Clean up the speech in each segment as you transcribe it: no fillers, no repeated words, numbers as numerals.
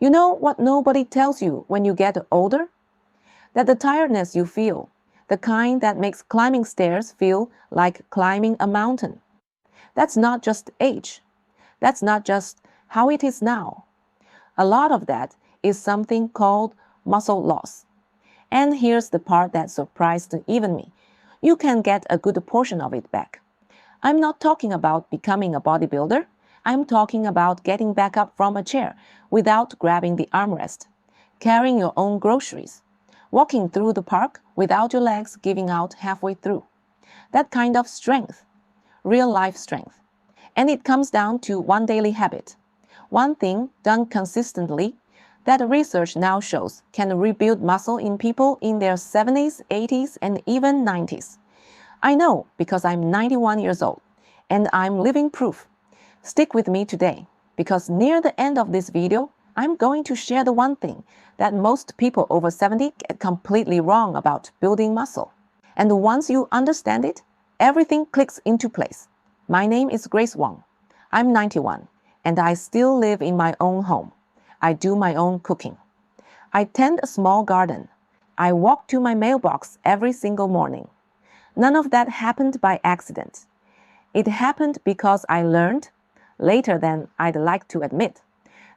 You know what nobody tells you when you get older? That the tiredness you feel, the kind that makes climbing stairs feel like climbing a mountain, that's not just age. That's not just how it is now. A lot of that is something called muscle loss. And here's the part that surprised even me. You can get a good portion of it back. I'm not talking about becoming a bodybuilder. I'm talking about getting back up from a chair without grabbing the armrest, carrying your own groceries, walking through the park without your legs giving out halfway through. That kind of strength, real life strength. And it comes down to one daily habit. One thing done consistently that research now shows can rebuild muscle in people in their 70s, 80s, and even 90s. I know because I'm 91 years old, and I'm living proof. Stick with me today, because near the end of this video, I'm going to share the one thing that most people over 70 get completely wrong about building muscle. And once you understand it, everything clicks into place. My name is Grace Wang. I'm 91, and I still live in my own home. I do my own cooking. I tend a small garden. I walk to my mailbox every single morning. None of that happened by accident. It happened because I learned, later than I'd like to admit,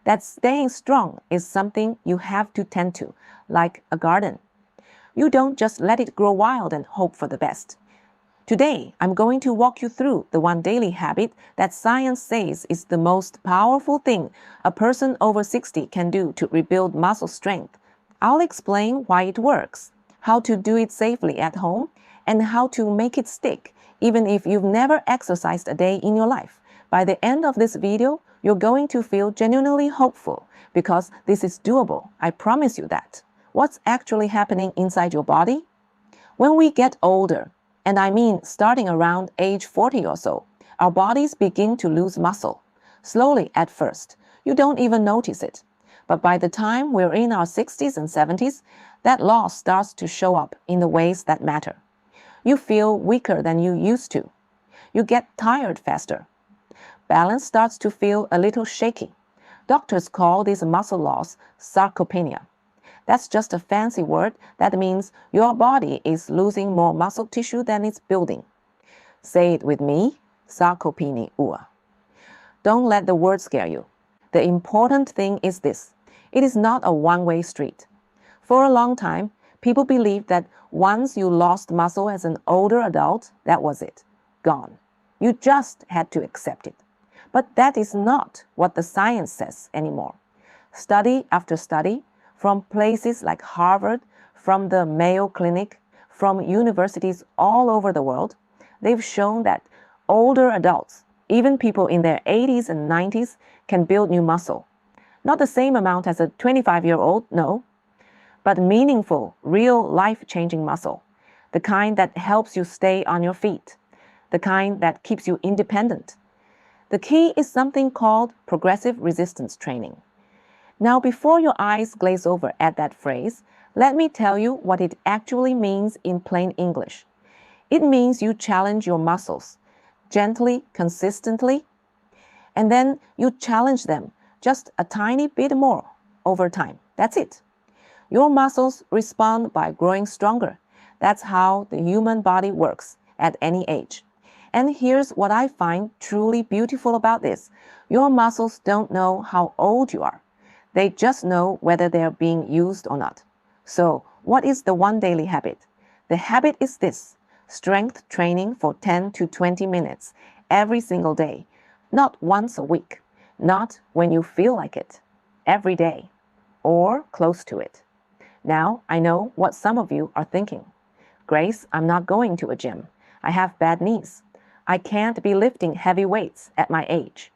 that staying strong is something you have to tend to, like a garden. You don't just let it grow wild and hope for the best. Today, I'm going to walk you through the one daily habit that science says is the most powerful thing a person over 60 can do to rebuild muscle strength. I'll explain why it works, how to do it safely at home, and how to make it stick, even if you've never exercised a day in your life. By the end of this video, you're going to feel genuinely hopeful because this is doable. I promise you that. What's actually happening inside your body? When we get older, and I mean starting around age 40 or so, our bodies begin to lose muscle. Slowly at first. You don't even notice it. But by the time we're in our 60s and 70s, that loss starts to show up in the ways that matter. You feel weaker than you used to. You get tired faster. Balance starts to feel a little shaky. Doctors call this muscle loss sarcopenia. That's just a fancy word that means your body is losing more muscle tissue than it's building. Say it with me, sarcopenia. Don't let the word scare you. The important thing is this. It is not a one-way street. For a long time, people believed that once you lost muscle as an older adult, that was it. Gone. You just had to accept it. But that is not what the science says anymore. Study after study, from places like Harvard, from the Mayo Clinic, from universities all over the world, they've shown that older adults, even people in their 80s and 90s, can build new muscle. Not the same amount as a 25-year-old, no, but meaningful, real life-changing muscle, the kind that helps you stay on your feet, the kind that keeps you independent. The key is something called progressive resistance training. Now, before your eyes glaze over at that phrase, let me tell you what it actually means in plain English. It means you challenge your muscles, gently, consistently, and then you challenge them just a tiny bit more over time. That's it. Your muscles respond by growing stronger. That's how the human body works at any age. And here's what I find truly beautiful about this. Your muscles don't know how old you are. They just know whether they're being used or not. So, what is the one daily habit? The habit is this: strength training for 10 to 20 minutes every single day. Not once a week. Not when you feel like it. Every day. Or close to it. Now, I know what some of you are thinking. Grace, I'm not going to a gym. I have bad knees. I can't be lifting heavy weights at my age.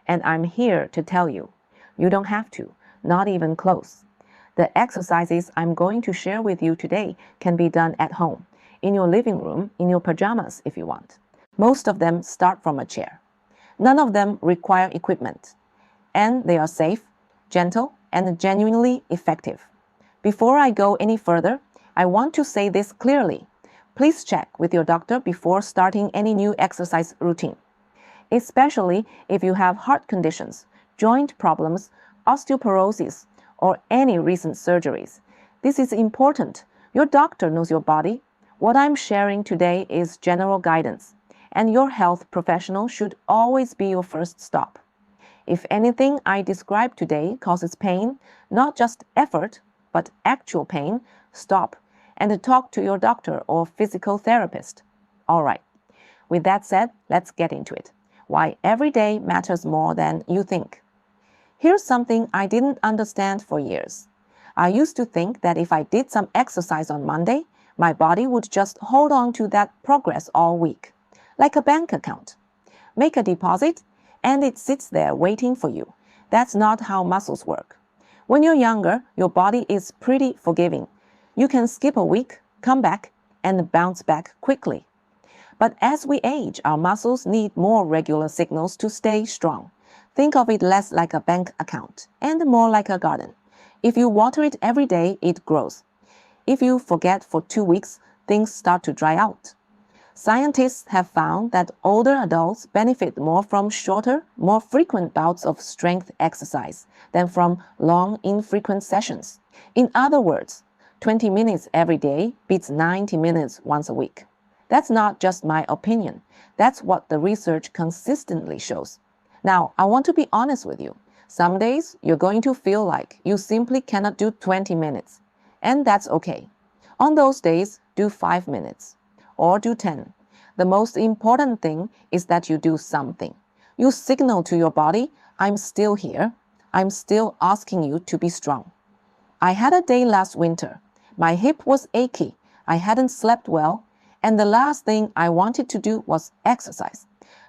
And I'm here to tell you, you don't have to. Not even close. The exercises I'm going to share with you today can be done at home, in your living room, in your pajamas if you want. Most of them start from a chair. None of them require equipment. And they are safe, gentle, and genuinely effective. Before I go any further, I want to say this clearly. Please check with your doctor before starting any new exercise routine, especially if you have heart conditions, joint problems, osteoporosis, or any recent surgeries. This is important. Your doctor knows your body. What I'm sharing today is general guidance, and your health professional should always be your first stop. If anything I describe today causes pain, not just effort, but actual pain, stop and talk to your doctor or physical therapist. All right. With that said, let's get into it. Why every day matters more than you think. Here's something I didn't understand for years. I used to think that if I did some exercise on Monday, my body would just hold on to that progress all week, like a bank account. Make a deposit, and it sits there waiting for you. That's not how muscles work. When you're younger, your body is pretty forgiving. You can skip a week, come back, and bounce back quickly. But as we age, our muscles need more regular signals to stay strong. Think of it less like a bank account and more like a garden. If you water it every day, it grows. If you forget for 2 weeks, things start to dry out. Scientists have found that older adults benefit more from shorter, more frequent bouts of strength exercise than from long, infrequent sessions. In other words, 20 minutes every day beats 90 minutes once a week. That's not just my opinion. That's what the research consistently shows. Now, I want to be honest with you. Some days you're going to feel like you simply cannot do 20 minutes, and that's okay. On those days, do 5 minutes. Or do 10. The most important thing is that you do something. You signal to your body, I'm still here. I'm still asking you to be strong. I had a day last winter. My hip was achy. I hadn't slept well. And the last thing I wanted to do was exercise.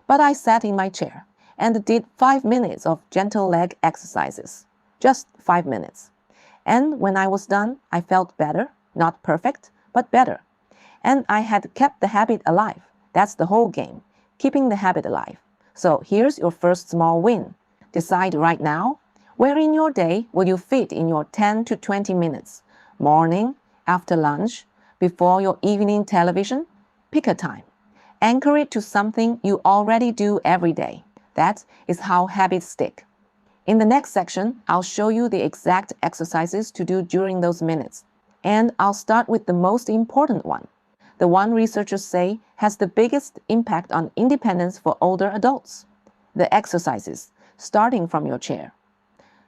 But I sat in my chair and did 5 minutes of gentle leg exercises. Just 5 minutes. And when I was done, I felt better. Not perfect, but better. And I had kept the habit alive. That's the whole game, keeping the habit alive. So here's your first small win. Decide right now, where in your day will you fit in your 10 to 20 minutes? Morning, after lunch, before your evening television? Pick a time. Anchor it to something you already do every day. That is how habits stick. In the next section, I'll show you the exact exercises to do during those minutes. And I'll start with the most important one. The one researchers say has the biggest impact on independence for older adults. The exercises, starting from your chair.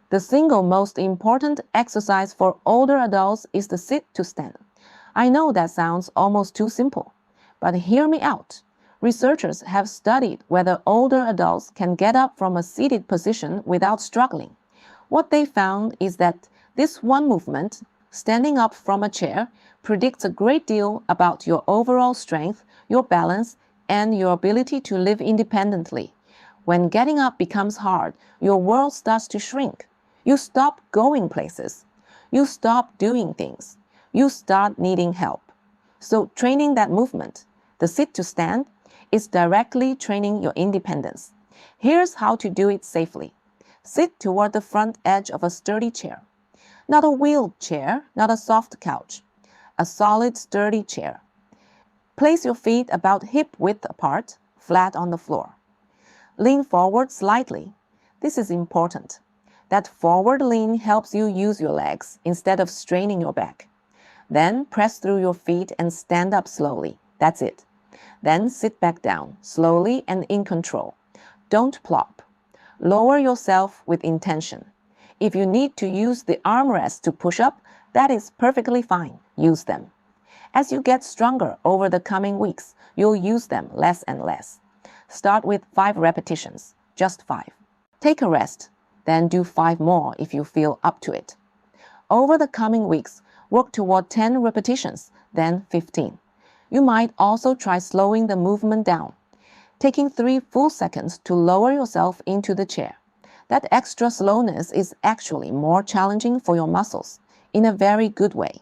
The single most important exercise for older adults is the sit to stand. I know that sounds almost too simple, but hear me out. Researchers have studied whether older adults can get up from a seated position without struggling. What they found is that this one movement, standing up from a chair, predicts a great deal about your overall strength, your balance, and your ability to live independently. When getting up becomes hard, your world starts to shrink. You stop going places. You stop doing things. You start needing help. So training that movement, the sit to stand, is directly training your independence. Here's how to do it safely. Sit toward the front edge of a sturdy chair. Not a wheeled chair, not a soft couch. A solid, sturdy chair. Place your feet about hip width apart, flat on the floor. Lean forward slightly. This is important. That forward lean helps you use your legs instead of straining your back. Then press through your feet and stand up slowly. That's it. Then sit back down, slowly and in control. Don't plop. Lower yourself with intention. If you need to use the armrest to push up, that is perfectly fine. Use them. As you get stronger over the coming weeks, you'll use them less and less. Start with 5 repetitions, just 5. Take a rest, then do 5 more if you feel up to it. Over the coming weeks, work toward 10 repetitions, then 15. You might also try slowing the movement down, taking 3 full seconds to lower yourself into the chair. That extra slowness is actually more challenging for your muscles, in a very good way.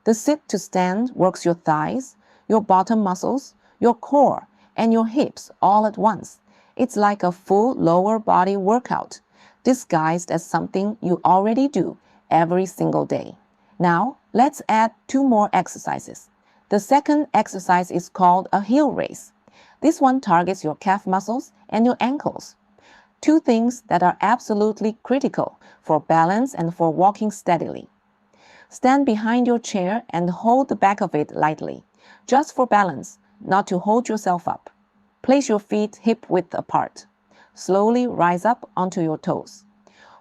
The sit to stand works your thighs, your bottom muscles, your core, and your hips all at once. It's like a full lower body workout, disguised as something you already do every single day. Now, let's add 2 more exercises. The second exercise is called a heel raise. This one targets your calf muscles and your ankles. Two things that are absolutely critical for balance and for walking steadily. Stand behind your chair and hold the back of it lightly, just for balance, not to hold yourself up. Place your feet hip-width apart. Slowly rise up onto your toes.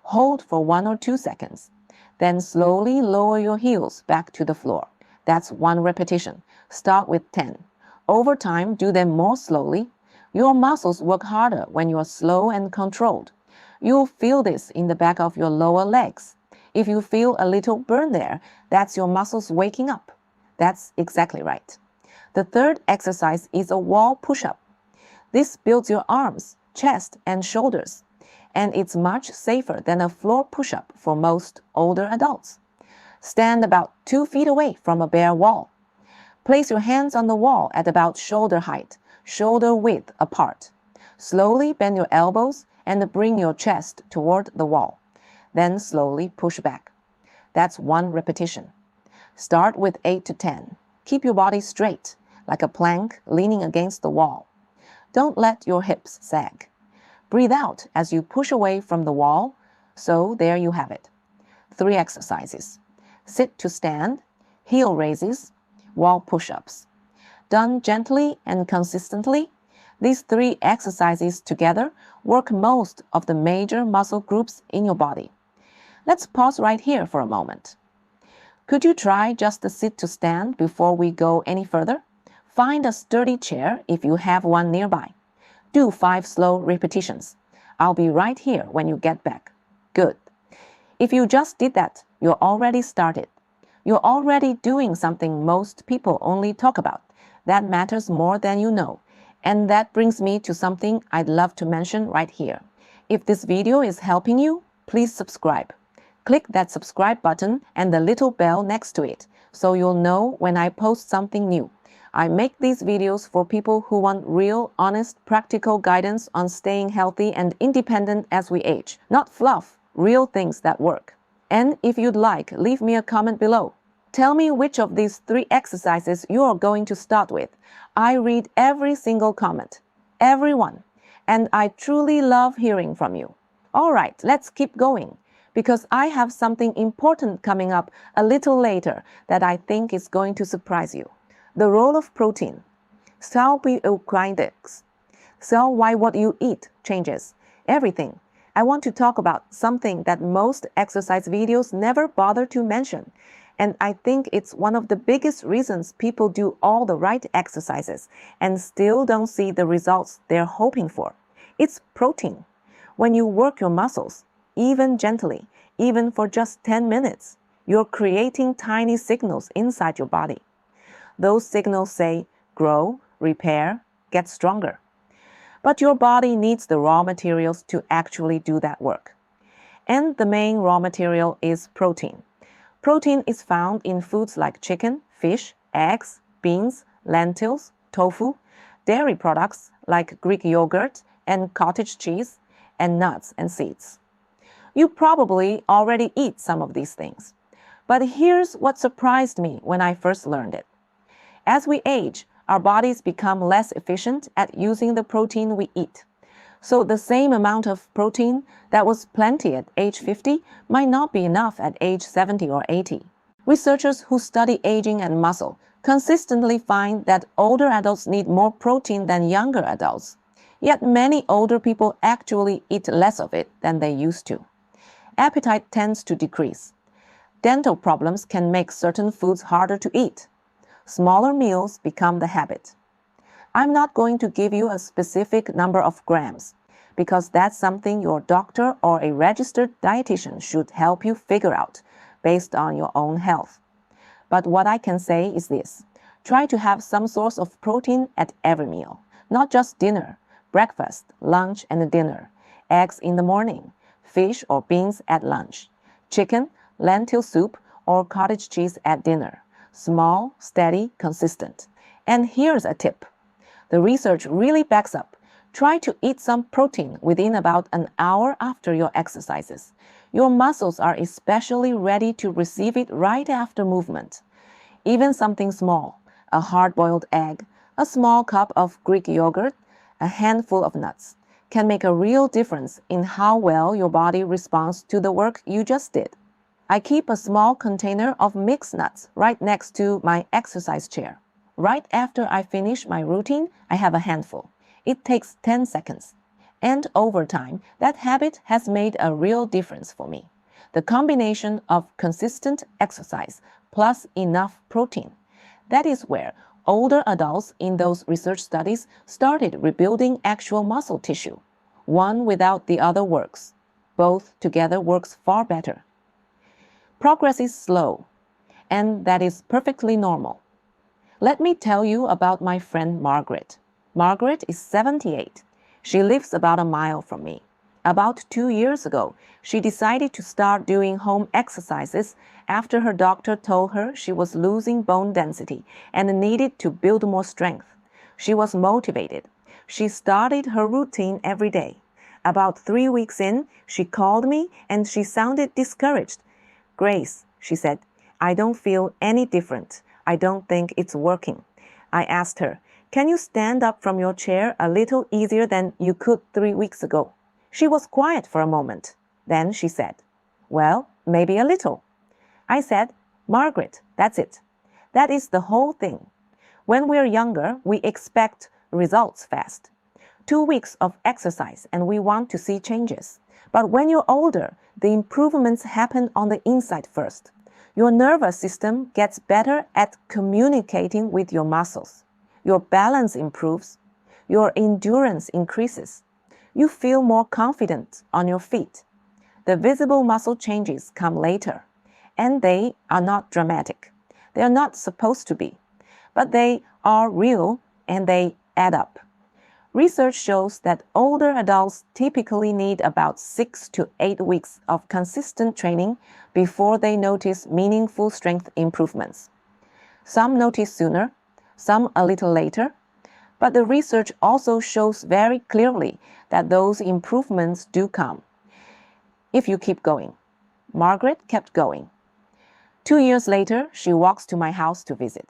Hold for 1 or 2 seconds. Then slowly lower your heels back to the floor. That's 1 repetition. Start with 10. Over time, do them more slowly. Your muscles work harder when you are slow and controlled. You'll feel this in the back of your lower legs. If you feel a little burn there, that's your muscles waking up. That's exactly right. The third exercise is a wall push-up. This builds your arms, chest, and shoulders, and it's much safer than a floor push-up for most older adults. Stand about 2 feet away from a bare wall. Place your hands on the wall at about shoulder height, shoulder width apart. Slowly bend your elbows and bring your chest toward the wall. Then slowly push back. That's 1 repetition. Start with 8 to 10. Keep your body straight, like a plank leaning against the wall. Don't let your hips sag. Breathe out as you push away from the wall. So there you have it. 3 exercises. Sit to stand, heel raises, wall push-ups. Done gently and consistently, these 3 exercises together work most of the major muscle groups in your body. Let's pause right here for a moment. Could you try just the sit to stand before we go any further? Find a sturdy chair if you have one nearby. Do 5 slow repetitions. I'll be right here when you get back. Good. If you just did that, you're already started. You're already doing something most people only talk about. That matters more than you know. And that brings me to something I'd love to mention right here. If this video is helping you, please subscribe. Click that subscribe button and the little bell next to it so you'll know when I post something new. I make these videos for people who want real, honest, practical guidance on staying healthy and independent as we age. Not fluff, real things that work. And if you'd like, leave me a comment below. Tell me which of these 3 exercises you are going to start with. I read every single comment. Every one. And I truly love hearing from you. All right, let's keep going, because I have something important coming up a little later that I think is going to surprise you. The role of protein. So why what you eat changes everything. I want to talk about something that most exercise videos never bother to mention. And I think it's one of the biggest reasons people do all the right exercises and still don't see the results they're hoping for. It's protein. When you work your muscles, even gently, even for just 10 minutes, you're creating tiny signals inside your body. Those signals say, grow, repair, get stronger. But your body needs the raw materials to actually do that work. And the main raw material is protein. Protein is found in foods like chicken, fish, eggs, beans, lentils, tofu, dairy products like Greek yogurt and cottage cheese, and nuts and seeds. You probably already eat some of these things. But here's what surprised me when I first learned it. As we age, our bodies become less efficient at using the protein we eat. So the same amount of protein that was plenty at age 50 might not be enough at age 70 or 80. Researchers who study aging and muscle consistently find that older adults need more protein than younger adults. Yet many older people actually eat less of it than they used to. Appetite tends to decrease. Dental problems can make certain foods harder to eat. Smaller meals become the habit. I'm not going to give you a specific number of grams, because that's something your doctor or a registered dietitian should help you figure out based on your own health. But what I can say is this: try to have some source of protein at every meal, not just dinner, breakfast, lunch, and dinner, eggs in the morning, fish or beans at lunch, chicken, lentil soup, or cottage cheese at dinner. Small, steady, consistent. And here's a tip. The research really backs up. Try to eat some protein within about an hour after your exercises. Your muscles are especially ready to receive it right after movement. Even something small, a hard-boiled egg, a small cup of Greek yogurt, a handful of nuts, can make a real difference in how well your body responds to the work you just did. I keep a small container of mixed nuts right next to my exercise chair. Right after I finish my routine, I have a handful. It takes 10 seconds. And over time, that habit has made a real difference for me. The combination of consistent exercise plus enough protein. That is where older adults in those research studies started rebuilding actual muscle tissue. One without the other works. Both together works far better. Progress is slow, and that is perfectly normal. Let me tell you about my friend Margaret. Margaret is 78. She lives about a mile from me. About 2 years ago, she decided to start doing home exercises after her doctor told her she was losing bone density and needed to build more strength. She was motivated. She started her routine every day. About 3 weeks in, she called me and she sounded discouraged. "Grace," she said, "I don't feel any different. I don't think it's working." I asked her, "Can you stand up from your chair a little easier than you could 3 weeks ago?" She was quiet for a moment. Then she said, "Well, maybe a little." I said, "Margaret, that's it. That is the whole thing. When we're younger, we expect results fast. 2 weeks of exercise and we want to see changes. But when you're older, the improvements happen on the inside first. Your nervous system gets better at communicating with your muscles. Your balance improves. Your endurance increases. You feel more confident on your feet. The visible muscle changes come later, and they are not dramatic. They are not supposed to be, but they are real and they add up. Research shows that older adults typically need about 6 to 8 weeks of consistent training before they notice meaningful strength improvements. Some notice sooner, some a little later, but the research also shows very clearly that those improvements do come if you keep going. Margaret kept going. 2 years later, she walks to my house to visit.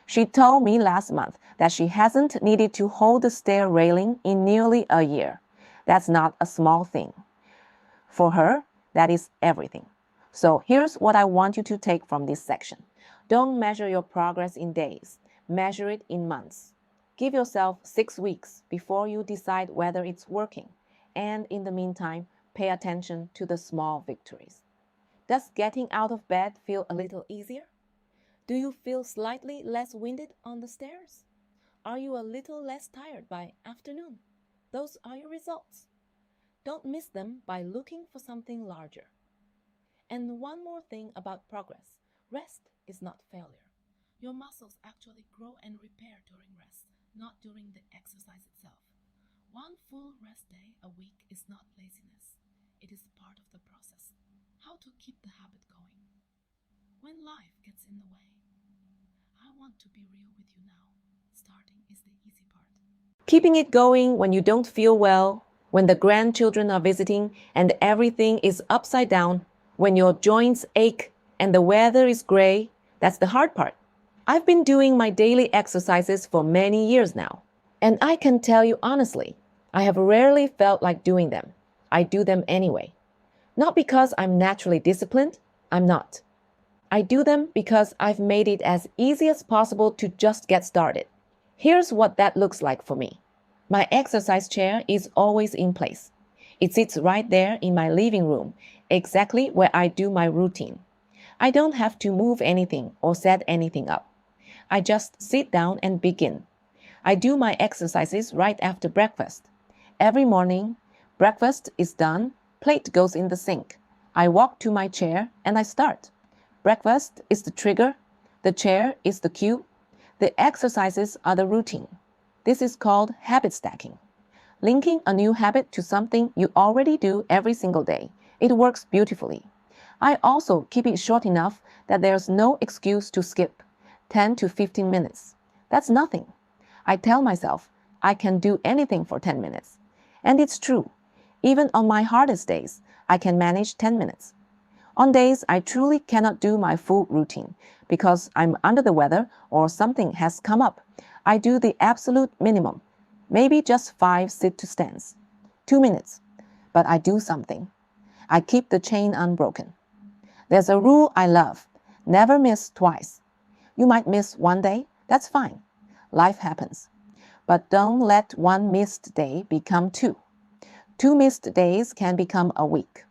She told me last month that she hasn't needed to hold the stair railing in nearly a year. That's not a small thing. For her, that is everything. So here's what I want you to take from this section. Don't measure your progress in days. Measure it in months. Give yourself 6 weeks before you decide whether it's working. And in the meantime, pay attention to the small victories. Does getting out of bed feel a little easier? Do you feel slightly less winded on the stairs? Are you a little less tired by afternoon? Those are your results. Don't miss them by looking for something larger. And one more thing about progress. Rest is not failure. Your muscles actually grow and repair during rest, not during the exercise itself. One full rest day a week is not laziness. It is part of the process. How to keep the habit going. When life gets in the way. I want to be real with you now. Starting is the easy part. Keeping it going when you don't feel well, when the grandchildren are visiting and everything is upside down, when your joints ache and the weather is gray, that's the hard part. I've been doing my daily exercises for many years now, and I can tell you honestly, I have rarely felt like doing them. I do them anyway. Not because I'm naturally disciplined, I'm not. I do them because I've made it as easy as possible to just get started. Here's what that looks like for me. My exercise chair is always in place. It sits right there in my living room, exactly where I do my routine. I don't have to move anything or set anything up. I just sit down and begin. I do my exercises right after breakfast. Every morning, breakfast is done, plate goes in the sink. I walk to my chair and I start. Breakfast is the trigger, the chair is the cue, the exercises are the routine. This is called habit stacking. Linking a new habit to something you already do every single day. It works beautifully. I also keep it short enough that there's no excuse to skip. 10 to 15 minutes. That's nothing. I tell myself I can do anything for 10 minutes. And it's true. Even on my hardest days, I can manage 10 minutes. On days I truly cannot do my full routine because I'm under the weather or something has come up, I do the absolute minimum, maybe just 5 sit-to-stands. 2 minutes. But I do something. I keep the chain unbroken. There's a rule I love. Never miss twice. You might miss one day. That's fine. Life happens. But don't let one missed day become two. 2 missed days can become a week.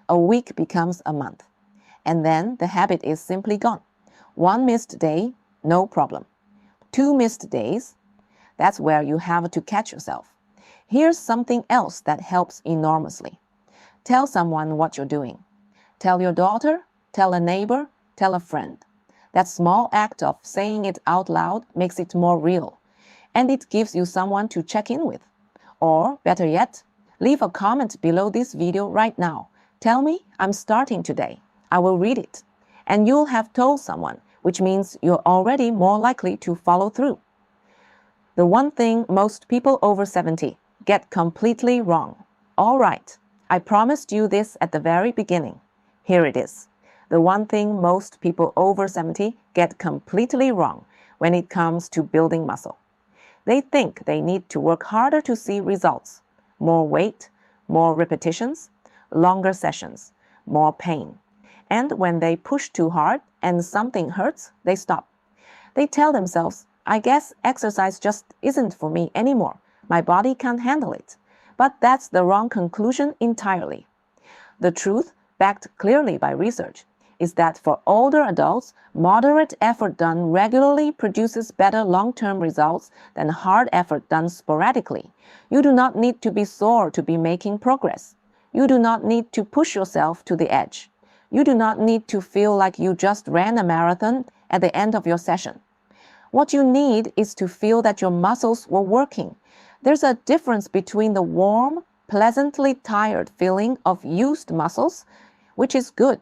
A week becomes a month. And then the habit is simply gone. 1 missed day, no problem. 2 missed days, that's where you have to catch yourself. Here's something else that helps enormously. Tell someone what you're doing. Tell your daughter, tell a neighbor, tell a friend. That small act of saying it out loud makes it more real, and it gives you someone to check in with. Or, better yet, leave a comment below this video right now. Tell me, I'm starting today. I will read it. And you'll have told someone, which means you're already more likely to follow through. The one thing most people over 70 get completely wrong. All right, I promised you this at the very beginning. Here it is. The one thing most people over 70 get completely wrong when it comes to building muscle. They think they need to work harder to see results. More weight, more repetitions, longer sessions, more pain. And when they push too hard and something hurts, they stop. They tell themselves, I guess exercise just isn't for me anymore. My body can't handle it. But that's the wrong conclusion entirely. The truth, backed clearly by research, is that for older adults, moderate effort done regularly produces better long-term results than hard effort done sporadically. You do not need to be sore to be making progress. You do not need to push yourself to the edge. You do not need to feel like you just ran a marathon at the end of your session. What you need is to feel that your muscles were working. There's a difference between the warm, pleasantly tired feeling of used muscles, which is good,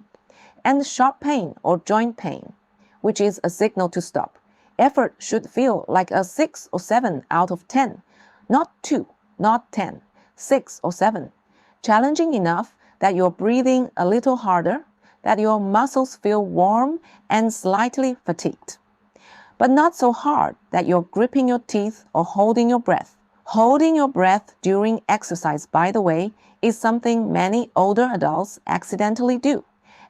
and sharp pain or joint pain, which is a signal to stop. Effort should feel like a 6 or 7 out of 10, not 2, not 10, 6 or 7. Challenging enough that you're breathing a little harder, that your muscles feel warm and slightly fatigued. But not so hard that you're gripping your teeth or holding your breath. Holding your breath during exercise, by the way, is something many older adults accidentally do,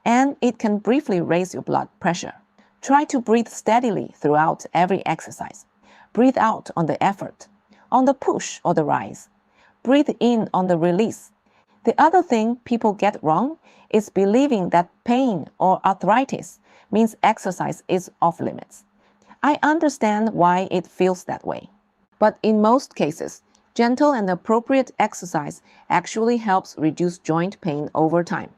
and it can briefly raise your blood pressure. Try to breathe steadily throughout every exercise. Breathe out on the effort, on the push or the rise. Breathe in on the release. The other thing people get wrong is believing that pain or arthritis means exercise is off limits. I understand why it feels that way. But in most cases, gentle and appropriate exercise actually helps reduce joint pain over time,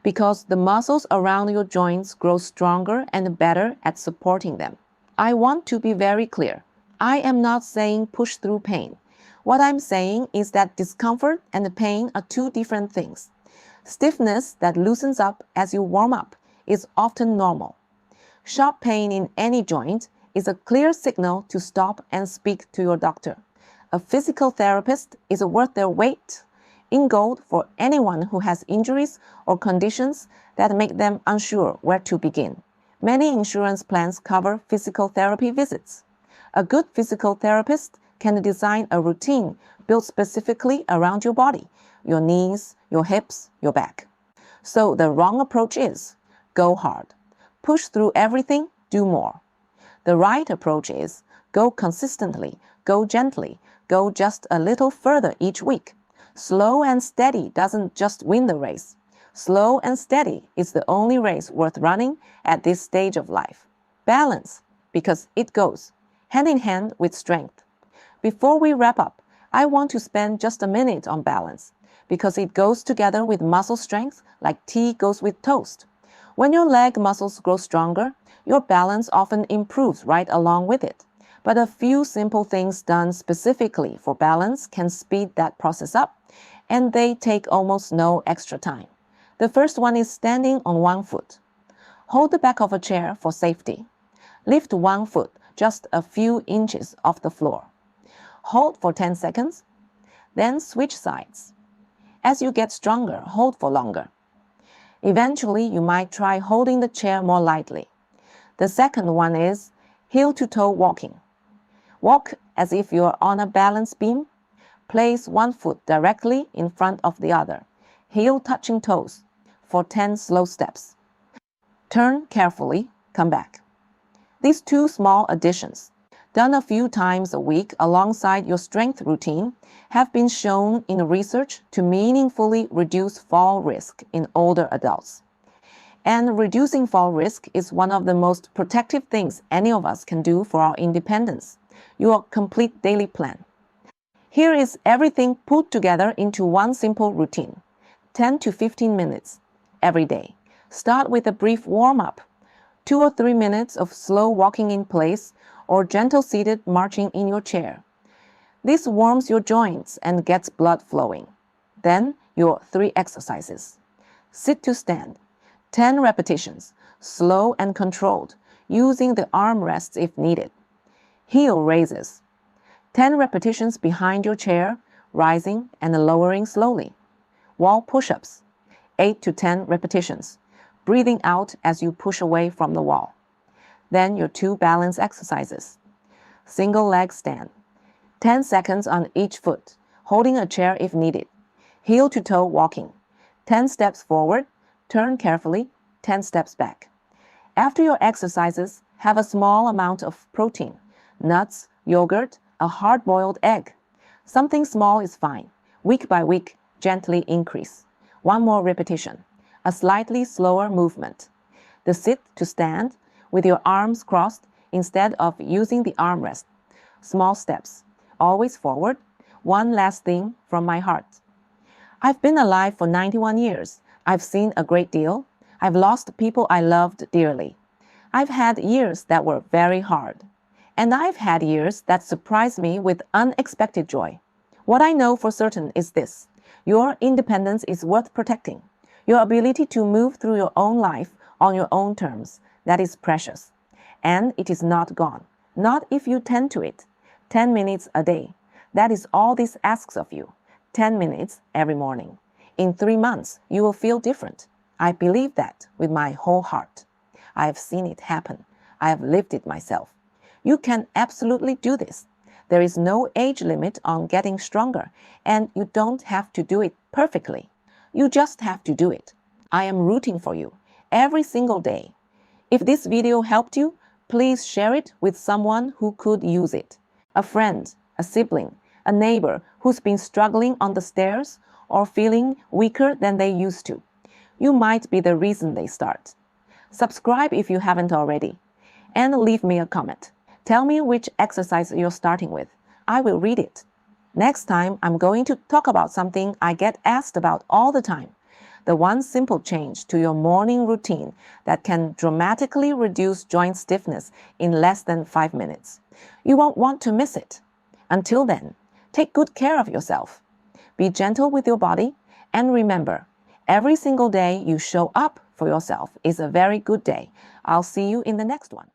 because the muscles around your joints grow stronger and better at supporting them. I want to be very clear. I am not saying push through pain. What I'm saying is that discomfort and pain are two different things. Stiffness that loosens up as you warm up is often normal. Sharp pain in any joint is a clear signal to stop and speak to your doctor. A physical therapist is worth their weight in gold for anyone who has injuries or conditions that make them unsure where to begin. Many insurance plans cover physical therapy visits. A good physical therapist can design a routine built specifically around your body, your knees, your hips, your back. So the wrong approach is go hard. Push through everything, do more. The right approach is go consistently, go gently, go just a little further each week. Slow and steady doesn't just win the race. Slow and steady is the only race worth running at this stage of life. Balance, because it goes hand in hand with strength. Before we wrap up, I want to spend just a minute on balance, because it goes together with muscle strength like tea goes with toast. When your leg muscles grow stronger, your balance often improves right along with it. But a few simple things done specifically for balance can speed that process up, and they take almost no extra time. The first one is standing on one foot. Hold the back of a chair for safety. Lift one foot just a few inches off the floor. Hold for 10 seconds, then switch sides. As you get stronger, hold for longer. Eventually, you might try holding the chair more lightly. The second one is heel-to-toe walking. Walk as if you're on a balance beam. Place one foot directly in front of the other, heel touching toes, for 10 slow steps. Turn carefully, come back. These 2 small additions, done a few times a week alongside your strength routine, have been shown in research to meaningfully reduce fall risk in older adults. And reducing fall risk is one of the most protective things any of us can do for our independence, your complete daily plan. Here is everything put together into one simple routine, 10 to 15 minutes every day. Start with a brief warm-up, 2 or 3 minutes of slow walking in place or gentle seated marching in your chair. This warms your joints and gets blood flowing. Then your 3 exercises. Sit to stand, 10 repetitions, slow and controlled, using the arm rests if needed. Heel raises, 10 repetitions behind your chair, rising and lowering slowly. Wall push-ups, 8 to 10 repetitions, breathing out as you push away from the wall. Then your 2 balance exercises. Single leg stand, 10 seconds on each foot, holding a chair if needed. Heel to toe walking, 10 steps forward, turn carefully, 10 steps back. After your exercises, have a small amount of protein, nuts, yogurt, a hard-boiled egg. Something small is fine. Week by week, gently increase. 1 more repetition, a slightly slower movement. The sit to stand with your arms crossed instead of using the armrest. Small steps, always forward. One last thing from my heart. I've been alive for 91 years. I've seen a great deal. I've lost people I loved dearly. I've had years that were very hard. And I've had years that surprised me with unexpected joy. What I know for certain is this: your independence is worth protecting. Your ability to move through your own life on your own terms, that is precious. And it is not gone. Not if you tend to it. 10 minutes a day. That is all this asks of you. 10 minutes every morning. In 3 months, you will feel different. I believe that with my whole heart. I have seen it happen. I have lived it myself. You can absolutely do this. There is no age limit on getting stronger, and you don't have to do it perfectly. You just have to do it. I am rooting for you every single day. If this video helped you, please share it with someone who could use it. A friend, a sibling, a neighbor who's been struggling on the stairs or feeling weaker than they used to. You might be the reason they start. Subscribe if you haven't already, and leave me a comment. Tell me which exercise you're starting with. I will read it. Next time, I'm going to talk about something I get asked about all the time. The one simple change to your morning routine that can dramatically reduce joint stiffness in less than 5 minutes. You won't want to miss it. Until then, take good care of yourself. Be gentle with your body, and remember, every single day you show up for yourself is a very good day. I'll see you in the next one.